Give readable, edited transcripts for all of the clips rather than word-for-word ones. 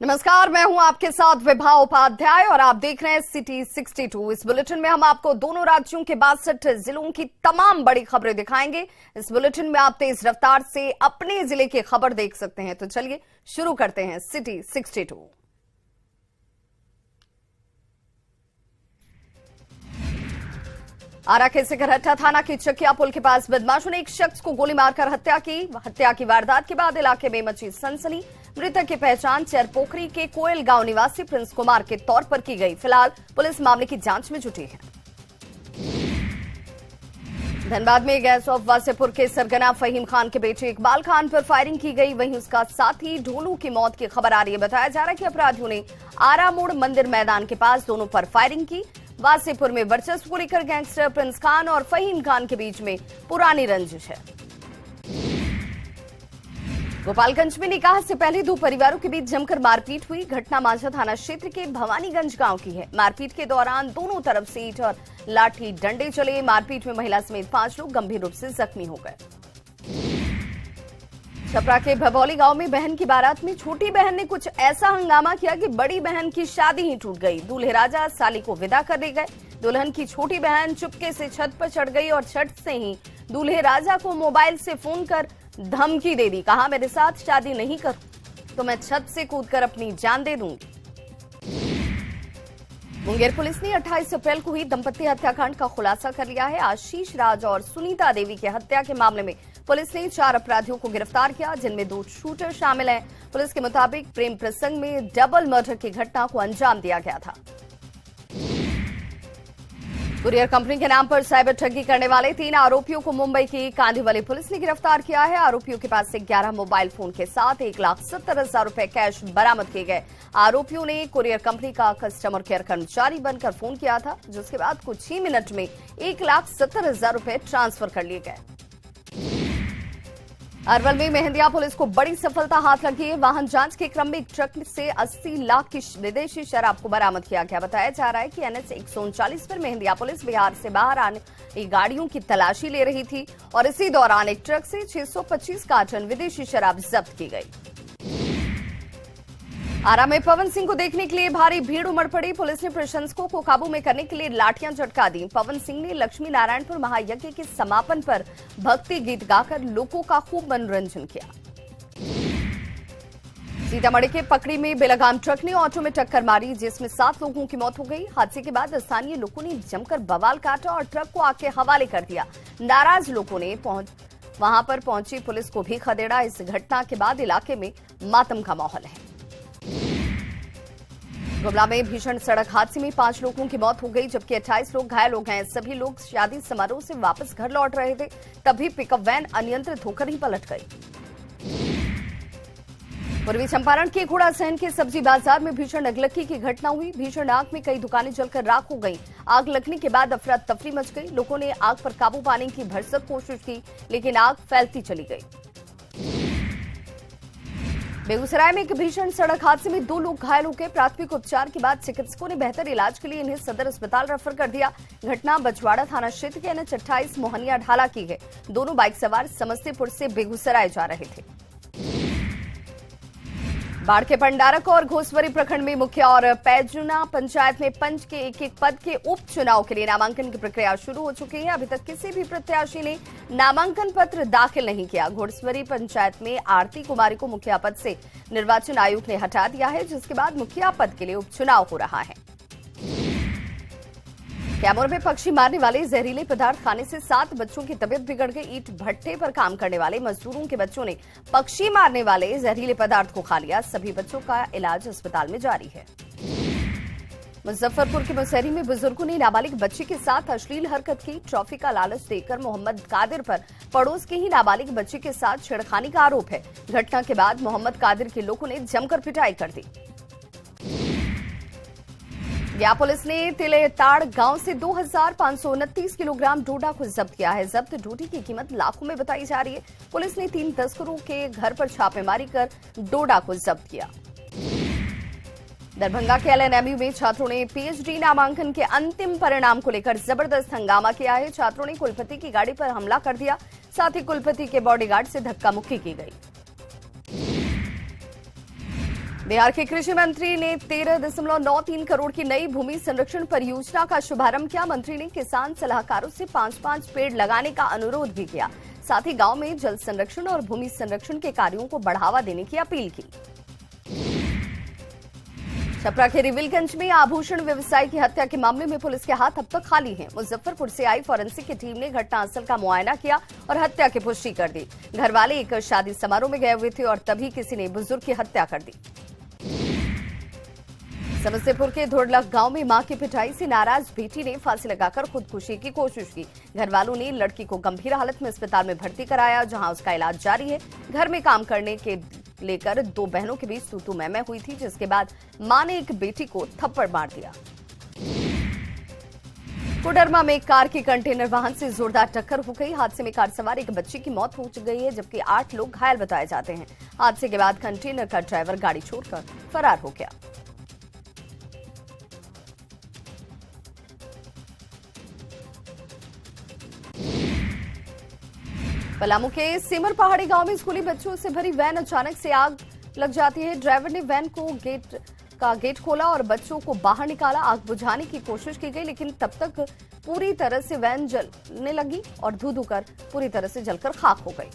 नमस्कार, मैं हूं आपके साथ विभा उपाध्याय और आप देख रहे हैं सिटी 62। इस बुलेटिन में हम आपको दोनों राज्यों के 62 जिलों की तमाम बड़ी खबरें दिखाएंगे। इस बुलेटिन में आप तेज रफ्तार से अपने जिले की खबर देख सकते हैं। तो चलिए शुरू करते हैं सिटी 62। आरा के सिकरहट्टा थाना की चकिया पुल के पास बदमाशों ने एक शख्स को गोली मारकर हत्या की वारदात के बाद इलाके में मची सनसनी। मृतक की पहचान चरपोखरी के कोयल गांव निवासी प्रिंस कुमार के तौर पर की गई। फिलहाल पुलिस मामले की जांच में जुटी है। धनबाद में गैस ऑफ वासेपुर के सरगना फहीम खान के बेटे इकबाल खान पर फायरिंग की गई। वहीं उसका साथी ढोलू की मौत की खबर आ रही है। बताया जा रहा है कि अपराधियों ने आरा मोड़ मंदिर मैदान के पास दोनों पर फायरिंग की। वासेपुर में वर्चस्व को लेकर गैंगस्टर प्रिंस खान और फहीम खान के बीच में पुरानी रंजिश है। गोपालगंज में निकाह से पहले दो परिवारों के बीच जमकर मारपीट हुई। घटना माझा थाना क्षेत्र के भवानीगंज गांव की है। मारपीट के दौरान दोनों तरफ से ईंट और लाठी डंडे चले। मारपीट में महिला समेत 5 लोग गंभीर रूप से जख्मी हो गए। छपरा के भभौली गांव में बहन की बारात में छोटी बहन ने कुछ ऐसा हंगामा किया कि बड़ी बहन की शादी ही टूट गई। दूल्हे राजा साली को विदा कर ले गए। दुल्हन की छोटी बहन चुपके से छत पर चढ़ गई और छत से ही दूल्हे राजा को मोबाइल से फोन कर धमकी दे दी। कहा, मेरे साथ शादी नहीं करूं तो मैं छत से कूदकर अपनी जान दे दूंगी। मुंगेर पुलिस ने 28 अप्रैल को हुई दंपति हत्याकांड का खुलासा कर लिया है। आशीष राज और सुनीता देवी की हत्या के मामले में पुलिस ने 4 अपराधियों को गिरफ्तार किया, जिनमें 2 शूटर शामिल हैं। पुलिस के मुताबिक प्रेम प्रसंग में डबल मर्डर की घटना को अंजाम दिया गया था। कुरियर कंपनी के नाम पर साइबर ठगी करने वाले 3 आरोपियों को मुंबई की कांदिवली पुलिस ने गिरफ्तार किया है। आरोपियों के पास से 11 मोबाइल फोन के साथ 1,70,000 रुपए कैश बरामद किए गए। आरोपियों ने कुरियर कंपनी का कस्टमर केयर कर्मचारी बनकर फोन किया था, जिसके बाद कुछ ही मिनट में 1,70,000 रुपए ट्रांसफर कर लिए गए। अरवल में मेहंदिया पुलिस को बड़ी सफलता हाथ लगी है। वाहन जांच के क्रम में एक ट्रक से 80 लाख की विदेशी शराब को बरामद किया गया। बताया जा रहा है कि NH 139 पर मेहंदिया पुलिस बिहार से बाहर आने गाड़ियों की तलाशी ले रही थी और इसी दौरान एक ट्रक से 625 कार्टन विदेशी शराब जब्त की गई। आरा में पवन सिंह को देखने के लिए भारी भीड़ उमड़ पड़ी। पुलिस ने प्रशंसकों को काबू में करने के लिए लाठियां झटका दी। पवन सिंह ने लक्ष्मी नारायणपुर महायज्ञ के समापन पर भक्ति गीत गाकर लोगों का खूब मनोरंजन किया। सीतामढ़ी के पकड़ी में बेलगाम ट्रक ने ऑटो में टक्कर मारी, जिसमें 7 लोगों की मौत हो गई। हादसे के बाद स्थानीय लोगों ने जमकर बवाल काटा और ट्रक को आग के हवाले कर दिया। नाराज लोगों ने वहां पर पहुंची पुलिस को भी खदेड़ा। इस घटना के बाद इलाके में मातम का माहौल है। गुमला में भीषण सड़क हादसे में 5 लोगों की मौत हो गई, जबकि 28 लोग घायल हो गए। सभी लोग शादी समारोह से वापस घर लौट रहे थे, तभी पिकअप वैन अनियंत्रित होकर ही पलट गई। पूर्वी चंपारण के घोड़ासहन के सब्जी बाजार में भीषण अगलगी की घटना हुई। भीषण आग में कई दुकानें जलकर राख हो गईं। आग लगने के बाद अफरा तफरी मच गई। लोगों ने आग पर काबू पाने की भरसक कोशिश की, लेकिन आग फैलती चली गई। बेगूसराय में एक भीषण सड़क हादसे में 2 लोग घायल हो गए। प्राथमिक उपचार के बाद चिकित्सकों ने बेहतर इलाज के लिए इन्हें सदर अस्पताल रेफर कर दिया। घटना बछवाड़ा थाना क्षेत्र के NH 28 मोहनिया ढाला की है। दोनों बाइक सवार समस्तीपुर से बेगूसराय जा रहे थे। बाढ़ के पंडारक और घोसवरी प्रखंड में मुखिया और पैजुना पंचायत में पंच के एक पद के उपचुनाव के लिए नामांकन की प्रक्रिया शुरू हो चुकी है। अभी तक किसी भी प्रत्याशी ने नामांकन पत्र दाखिल नहीं किया। घोड़सवरी पंचायत में आरती कुमारी को मुखिया पद से निर्वाचन आयोग ने हटा दिया है, जिसके बाद मुखिया पद के लिए उपचुनाव हो रहा है। कैमूर में पक्षी मारने वाले जहरीले पदार्थ खाने से 7 बच्चों की तबीयत बिगड़ गई। ईंट भट्टे पर काम करने वाले मजदूरों के बच्चों ने पक्षी मारने वाले जहरीले पदार्थ को खा लिया। सभी बच्चों का इलाज अस्पताल में जारी है। मुजफ्फरपुर के मुसहरी में बुजुर्गों ने नाबालिग बच्ची के साथ अश्लील हरकत की। ट्रॉफी का लालच देकर मोहम्मद कादिर पर पड़ोस के ही नाबालिग बच्ची के साथ छेड़खानी का आरोप है। घटना के बाद मोहम्मद कादिर के लोगों ने जमकर पिटाई कर दी। गया पुलिस ने तिलेताड़ गांव से 2,529 किलोग्राम डोडा को जब्त किया है। जब्त डोडी की कीमत लाखों में बताई जा रही है। पुलिस ने 3 तस्करों के घर पर छापेमारी कर डोडा को जब्त किया। दरभंगा के LNMU में छात्रों ने PhD नामांकन के अंतिम परिणाम को लेकर जबरदस्त हंगामा किया है। छात्रों ने कुलपति की गाड़ी पर हमला कर दिया, साथ ही कुलपति के बॉडीगार्ड से धक्का मुक्की की गई। बिहार के कृषि मंत्री ने 13.93 करोड़ की नई भूमि संरक्षण परियोजना का शुभारंभ किया। मंत्री ने किसान सलाहकारों से 5-5 पेड़ लगाने का अनुरोध भी किया। साथ ही गांव में जल संरक्षण और भूमि संरक्षण के कार्यों को बढ़ावा देने की अपील की। छपरा के रिविलगंज में आभूषण व्यवसायी की हत्या के मामले में पुलिस के हाथ अब तक खाली हैं। मुजफ्फरपुर से आई फॉरेंसिक की टीम ने घटनास्थल का मुआयना किया और हत्या की पुष्टि कर दी। घरवाले एक शादी समारोह में गए हुए थे और तभी किसी ने बुजुर्ग की हत्या कर दी। समस्तीपुर के धुड़लख गांव में मां की पिटाई से नाराज बेटी ने फांसी लगाकर खुदकुशी की कोशिश की। घरवालों ने लड़की को गंभीर हालत में अस्पताल में भर्ती कराया, जहां उसका इलाज जारी है। घर में काम करने के लेकर दो बहनों के बीच तू-तू मैं-मैं हुई थी, जिसके बाद मां ने एक बेटी को थप्पड़ मार दिया। कोडरमा में एक कार की कंटेनर वाहन से जोरदार टक्कर हो गई। हादसे में कार सवार एक बच्चे की मौत हो गई है, जबकि 8 लोग घायल बताए जाते हैं। हादसे के बाद कंटेनर का ड्राइवर गाड़ी छोड़कर फरार हो गया। पलामू के सिमर पहाड़ी गांव में स्कूली बच्चों से भरी वैन अचानक से आग लग जाती है। ड्राइवर ने वैन को गेट खोला और बच्चों को बाहर निकाला। आग बुझाने की कोशिश की गई, लेकिन तब तक पूरी तरह से वैन जलने लगी और धू-धू कर पूरी तरह से जलकर खाक हो गई।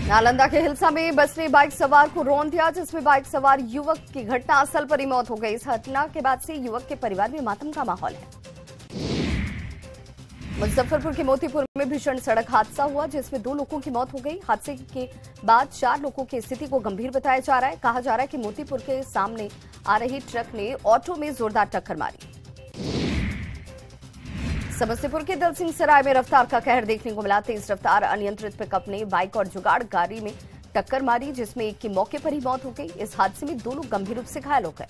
नालंदा के हिलसा में बस ने बाइक सवार को रौंद दिया, जिसमें बाइक सवार युवक की घटनास्थल पर ही मौत हो गई। इस घटना के बाद से युवक के परिवार में मातम का माहौल है। मुजफ्फरपुर के मोतीपुर में भीषण सड़क हादसा हुआ, जिसमें 2 लोगों की मौत हो गई। हादसे के बाद 4 लोगों की स्थिति को गंभीर बताया जा रहा है। कहा जा रहा है कि मोतीपुर के सामने आ रही ट्रक ने ऑटो में जोरदार टक्कर मारी। समस्तीपुर के दलसिंह सराय में रफ्तार का कहर देखने को मिला। तेज रफ्तार अनियंत्रित पिकअप ने बाइक और जुगाड़ गाड़ी में टक्कर मारी, जिसमें एक की मौके पर ही मौत हो गई। इस हादसे में 2 लोग गंभीर रूप से घायल हो गए।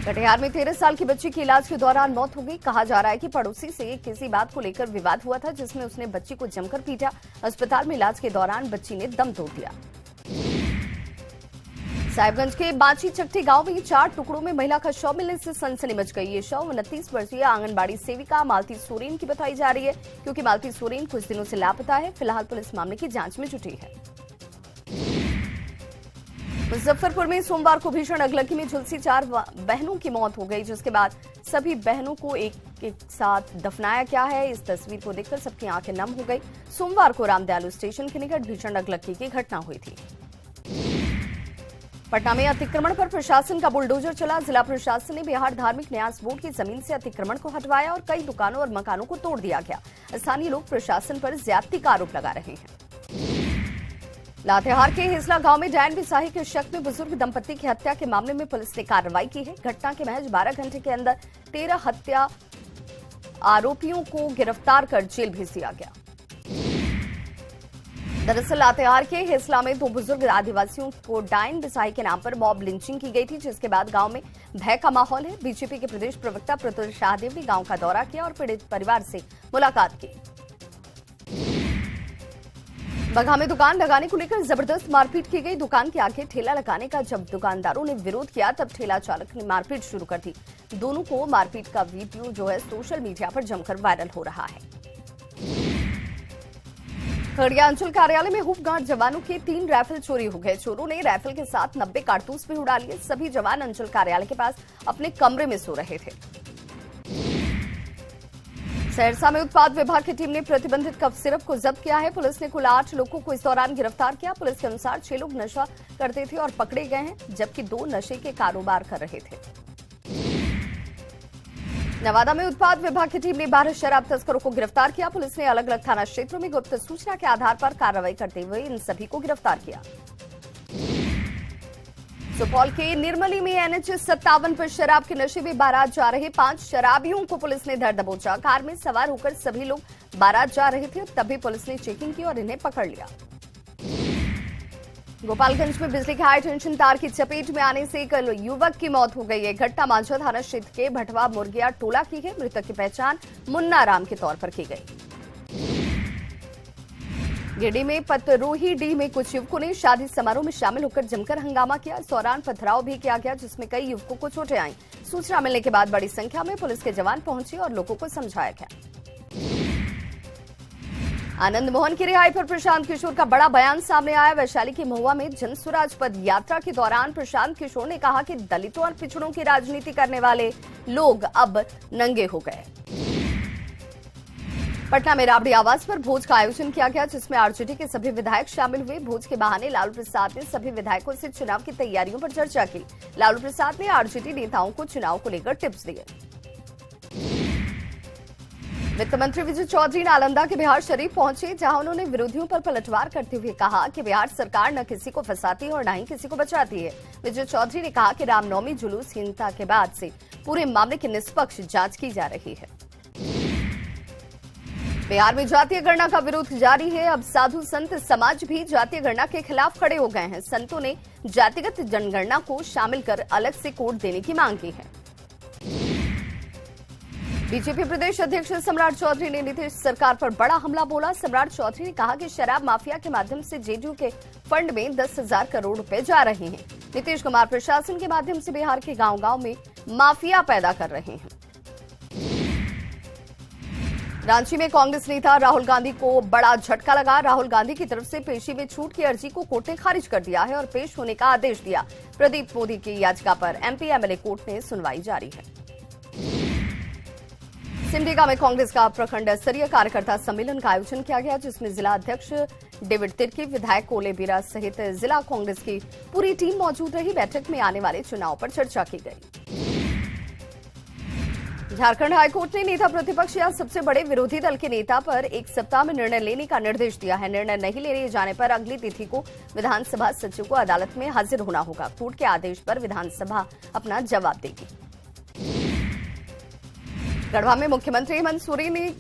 कटिहार में 13 साल की बच्ची की इलाज के दौरान मौत हो गई। कहा जा रहा है कि पड़ोसी से किसी बात को लेकर विवाद हुआ था, जिसमें उसने बच्ची को जमकर पीटा। अस्पताल में इलाज के दौरान बच्ची ने दम तोड़ दिया। साहिबगंज के बांची चट्टी गांव में 4 टुकड़ों में महिला का शव मिलने से सनसनी मच गई। ये शव 29 वर्षीय आंगनबाड़ी सेविका मालती सोरेन की बताई जा रही है, क्योंकि मालती सोरेन कुछ दिनों से लापता है। फिलहाल पुलिस मामले की जांच में जुटी है। मुजफ्फरपुर में सोमवार को भीषण अगलगी में झुलसी 4 बहनों की मौत हो गई, जिसके बाद सभी बहनों को एक साथ दफनाया गया है। इस तस्वीर को देखकर सबकी आंखें नम हो गई। सोमवार को रामदयालु स्टेशन के निकट भीषण अगलगी की घटना हुई थी। पटना में अतिक्रमण पर प्रशासन का बुलडोजर चला। जिला प्रशासन ने बिहार धार्मिक न्यास बोर्ड की जमीन से अतिक्रमण को हटवाया और कई दुकानों और मकानों को तोड़ दिया गया। स्थानीय लोग प्रशासन पर ज्यादती का आरोप लगा रहे हैं। लातेहार के हिसला गांव में डायन बिसाही के शक में बुजुर्ग दंपति की हत्या के मामले में पुलिस ने कार्रवाई की है। घटना के महज 12 घंटे के अंदर 13 हत्या आरोपियों को गिरफ्तार कर जेल भेज दिया गया। दरअसल लातेहार के हिसला में 2 बुजुर्ग आदिवासियों को डायन बिसाही के नाम पर मॉब लिंचिंग की गई थी, जिसके बाद गांव में भय का माहौल है। बीजेपी के प्रदेश प्रवक्ता प्रतुल शाहदेव ने गांव का दौरा किया और पीड़ित परिवार से मुलाकात की। बगहा में दुकान लगाने को लेकर जबरदस्त मारपीट की गई। दुकान के आगे ठेला लगाने का जब दुकानदारों ने विरोध किया, तब ठेला चालक ने मारपीट शुरू कर दी। दोनों को मारपीट का वीडियो जो है सोशल मीडिया पर जमकर वायरल हो रहा है। खगड़िया अंचल कार्यालय में होमगार्ड जवानों के 3 राइफल चोरी हो गए। चोरों ने राइफल के साथ 90 कारतूस भी उड़ा लिए। सभी जवान अंचल कार्यालय के पास अपने कमरे में सो रहे थे। सहरसा में उत्पाद विभाग की टीम ने प्रतिबंधित कफ सिरप को जब्त किया है। पुलिस ने कुल 8 लोगों को इस दौरान गिरफ्तार किया। पुलिस के अनुसार 6 लोग नशा करते थे और पकड़े गए हैं, जबकि 2 नशे के कारोबार कर रहे थे। नवादा में उत्पाद विभाग की टीम ने 12 शराब तस्करों को गिरफ्तार किया। पुलिस ने अलग अलग थाना क्षेत्रों में गुप्त सूचना के आधार पर कार्रवाई करते हुए इन सभी को गिरफ्तार किया। सुपौल के निर्मली में NH 57 पर शराब के नशे में बारात जा रहे 5 शराबियों को पुलिस ने धर दबोचा। कार में सवार होकर सभी लोग बारात जा रहे थे, तभी पुलिस ने चेकिंग की और इन्हें पकड़ लिया। गोपालगंज में बिजली के हाई टेंशन तार की चपेट में आने से एक युवक की मौत हो गई है। घटना मांझा थाना क्षेत्र के भटवा मुर्गिया टोला की है। मृतक की पहचान मुन्ना राम के तौर पर की गई। गिरिडीह में पतरोही डी में कुछ युवकों ने शादी समारोह में शामिल होकर जमकर हंगामा किया। इस दौरान पथराव भी किया गया, जिसमें कई युवकों को चोटें आईं। सूचना मिलने के बाद बड़ी संख्या में पुलिस के जवान पहुंचे और लोगों को समझाया गया। आनंद मोहन की रिहाई पर प्रशांत किशोर का बड़ा बयान सामने आया। वैशाली के महुआ में जनस्वराज पद यात्रा के दौरान प्रशांत किशोर ने कहा कि दलितों और पिछड़ों की राजनीति करने वाले लोग अब नंगे हो गए। पटना में राबड़ी आवास पर भोज का आयोजन किया गया, जिसमें आरजेडी के सभी विधायक शामिल हुए। भोज के बहाने लालू प्रसाद ने सभी विधायकों से चुनाव की तैयारियों पर चर्चा की। लालू प्रसाद ने आरजेडी नेताओं को चुनाव को लेकर टिप्स दिए। वित्त मंत्री विजय चौधरी नालंदा के बिहार शरीफ पहुंचे, जहां उन्होंने विरोधियों पर पलटवार करते हुए कहा कि बिहार सरकार न किसी को फंसाती है और न ही किसी को बचाती है। विजय चौधरी ने कहा कि रामनवमी जुलूस हिंसा के बाद से पूरे मामले की निष्पक्ष जांच की जा रही है। बिहार में जातीय गणना का विरोध जारी है। अब साधु संत समाज भी जातीय गणना के खिलाफ खड़े हो गए हैं। संतों ने जातिगत जनगणना को शामिल कर अलग से कोड देने की मांग की है। बीजेपी प्रदेश अध्यक्ष सम्राट चौधरी ने नीतीश सरकार पर बड़ा हमला बोला। सम्राट चौधरी ने कहा कि शराब माफिया के माध्यम से जेडीयू के फंड में 10,000 करोड़ रुपए जा रहे हैं। नीतीश कुमार प्रशासन के माध्यम से बिहार के गांव-गांव में माफिया पैदा कर रहे हैं। रांची में कांग्रेस नेता राहुल गांधी को बड़ा झटका लगा। राहुल गांधी की तरफ से पेशी में छूट की अर्जी को कोर्ट ने खारिज कर दिया है और पेश होने का आदेश दिया। प्रदीप मोदी की याचिका पर एमपी एमएलए कोर्ट में सुनवाई जारी है। सिमडेगा में कांग्रेस का प्रखंड स्तरीय कार्यकर्ता सम्मेलन का आयोजन किया गया, जिसमें जिला अध्यक्ष डेविड तिर्की, विधायक कोले बीरा सहित जिला कांग्रेस की पूरी टीम मौजूद रही। बैठक में आने वाले चुनाव पर चर्चा की गई। झारखंड हाईकोर्ट ने नेता प्रतिपक्ष या सबसे बड़े विरोधी दल के नेता पर 1 सप्ताह में निर्णय लेने का निर्देश दिया है। निर्णय नहीं ले जाने पर अगली तिथि को विधानसभा सचिव को अदालत में हाजिर होना होगा। कोर्ट के आदेश पर विधानसभा अपना जवाब देगी। गढ़वा में मुख्यमंत्री हेमंत सोरेन ने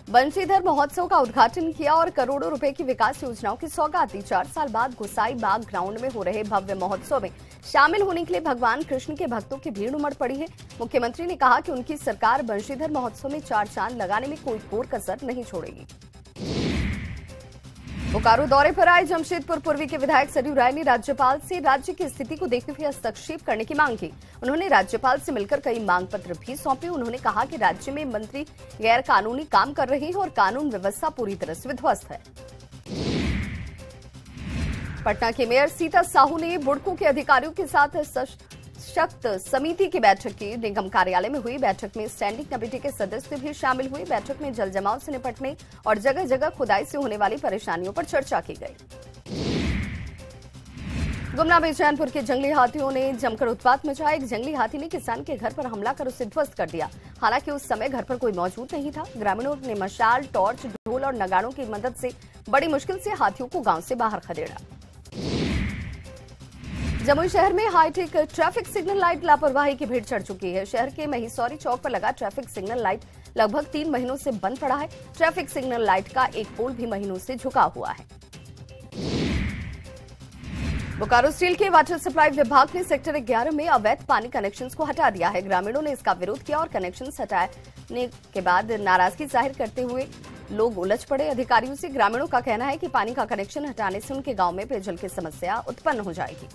बंशीधर महोत्सव का उद्घाटन किया और करोड़ों रुपए की विकास योजनाओं की सौगात दी। 4 साल बाद गोसाई बाग ग्राउंड में हो रहे भव्य महोत्सव में शामिल होने के लिए भगवान कृष्ण के भक्तों की भीड़ उमड़ पड़ी है। मुख्यमंत्री ने कहा कि उनकी सरकार बंशीधर महोत्सव में 4 चांद लगाने में कोई कोर कसर नहीं छोड़ेगी। बोकारो दौरे पर आए जमशेदपुर पूर्वी के विधायक सरयू राय ने राज्यपाल से राज्य की स्थिति को देखते हुए हस्तक्षेप करने की मांग की। उन्होंने राज्यपाल से मिलकर कई मांग पत्र भी सौंपे। उन्होंने कहा कि राज्य में मंत्री गैर कानूनी काम कर रहे हैं और कानून व्यवस्था पूरी तरह से विध्वस्त है। पटना के मेयर सीता साहू ने बुड़को के अधिकारियों के साथ सशक्त समिति की बैठक की। निगम कार्यालय में हुई बैठक में स्टैंडिंग कमेटी के सदस्य भी शामिल हुए। बैठक में जल जमाव से निपटने और जगह जगह खुदाई से होने वाली परेशानियों पर चर्चा की गई। गुमला में चैनपुर के जंगली हाथियों ने जमकर उत्पात मचाया। एक जंगली हाथी ने किसान के घर पर हमला कर उसे ध्वस्त कर दिया। हालांकि उस समय घर पर कोई मौजूद नहीं था। ग्रामीणों ने मशाल, टॉर्च, ढोल और नगाड़ों की मदद से बड़ी मुश्किल से हाथियों को गांव से बाहर खदेड़ा। जमुई शहर में हाईटेक ट्रैफिक सिग्नल लाइट लापरवाही की भेंट चढ़ चुकी है। शहर के महिसौरी चौक पर लगा ट्रैफिक सिग्नल लाइट लगभग 3 महीनों से बंद पड़ा है। ट्रैफिक सिग्नल लाइट का एक पोल भी महीनों से झुका हुआ है। बोकारो स्टील के वाटर सप्लाई विभाग ने सेक्टर 11 में अवैध पानी कनेक्शंस को हटा दिया है। ग्रामीणों ने इसका विरोध किया और कनेक्शंस हटाने के बाद नाराजगी जाहिर करते हुए लोग उलझ पड़े। अधिकारियों से ग्रामीणों का कहना है कि पानी का कनेक्शन हटाने से उनके गांव में पेयजल की समस्या उत्पन्न हो जाएगी।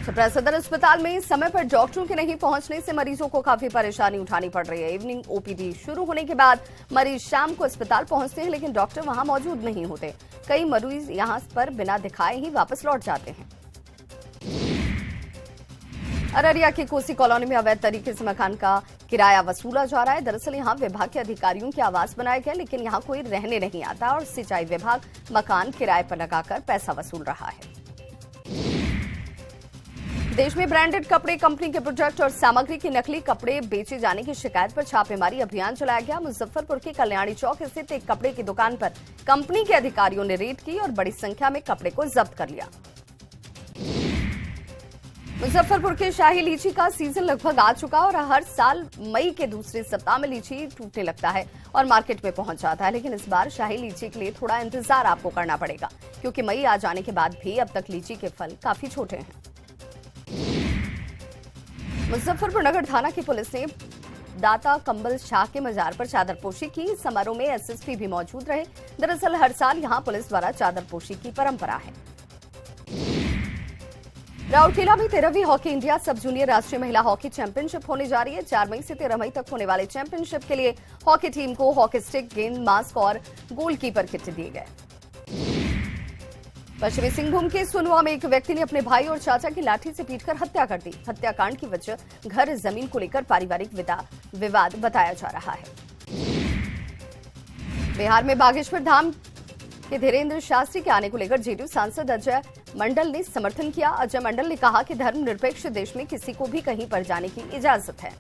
छपरा सदर अस्पताल में समय पर डॉक्टरों के नहीं पहुंचने से मरीजों को काफी परेशानी उठानी पड़ रही है। इवनिंग ओपीडी शुरू होने के बाद मरीज शाम को अस्पताल पहुंचते हैं, लेकिन डॉक्टर वहां मौजूद नहीं होते। कई मरीज यहां पर बिना दिखाए ही वापस लौट जाते हैं। अररिया की कोसी कॉलोनी में अवैध तरीके से मकान का किराया वसूला जा रहा है। दरअसल यहां विभाग के अधिकारियों के आवास बनाए गए, लेकिन यहां कोई रहने नहीं आता और सिंचाई विभाग मकान किराए पर लगाकर पैसा वसूल रहा है। देश में ब्रांडेड कपड़े कंपनी के प्रोडक्ट और सामग्री के नकली कपड़े बेचे जाने की शिकायत पर छापेमारी अभियान चलाया गया। मुजफ्फरपुर के कल्याणी चौक स्थित एक कपड़े की दुकान पर कंपनी के अधिकारियों ने रेड की और बड़ी संख्या में कपड़े को जब्त कर लिया। मुजफ्फरपुर के शाही लीची का सीजन लगभग आ चुका और हर साल मई के दूसरे सप्ताह में लीची टूटने लगता है और मार्केट में पहुंच जाता है, लेकिन इस बार शाही लीची के लिए थोड़ा इंतजार आपको करना पड़ेगा, क्योंकि मई आ जाने के बाद भी अब तक लीची के फल काफी छोटे हैं। मुजफ्फरपुर नगर थाना की पुलिस ने दाता कंबल शाह के मजार पर चादरपोशी की। समारोह में एसएसपी भी मौजूद रहे। दरअसल हर साल यहां पुलिस द्वारा चादरपोशी की परंपरा है। राउरकेला में 13वीं हॉकी इंडिया सब जूनियर राष्ट्रीय महिला हॉकी चैंपियनशिप होने जा रही है। 4 मई से 13 मई तक होने वाले चैंपियनशिप के लिए हॉकी टीम को हॉकी स्टिक, गेंद, मास्क और गोलकीपर किट दिए गए। पश्चिमी सिंहभूम के सोनुआ में एक व्यक्ति ने अपने भाई और चाचा की लाठी से पीटकर हत्या कर दी। हत्याकांड की वजह घर जमीन को लेकर पारिवारिक विवाद बताया जा रहा है। बिहार में बागेश्वर धाम के धीरेन्द्र शास्त्री के आने को लेकर जेडीयू सांसद अजय मंडल ने समर्थन किया। अजय मंडल ने कहा कि धर्मनिरपेक्ष देश में किसी को भी कहीं पर जाने की इजाजत है।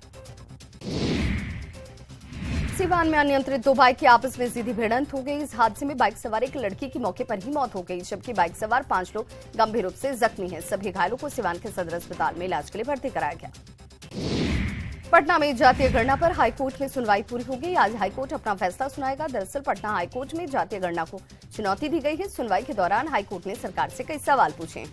सिवान में अनियंत्रित 2 बाइक की आपस में सीधी भिड़ंत हो गई। इस हादसे में बाइक सवार एक लड़की की मौके पर ही मौत हो गई, जबकि बाइक सवार 5 लोग गंभीर रूप से जख्मी हैं। सभी घायलों को सिवान के सदर अस्पताल में इलाज के लिए भर्ती कराया गया। पटना में जातीय गणना पर हाईकोर्ट में सुनवाई पूरी हो गई। आज हाईकोर्ट अपना फैसला सुनाएगा। दरअसल पटना हाईकोर्ट में जातीय गणना को चुनौती दी गई है। सुनवाई के दौरान हाईकोर्ट ने सरकार से कई सवाल पूछे।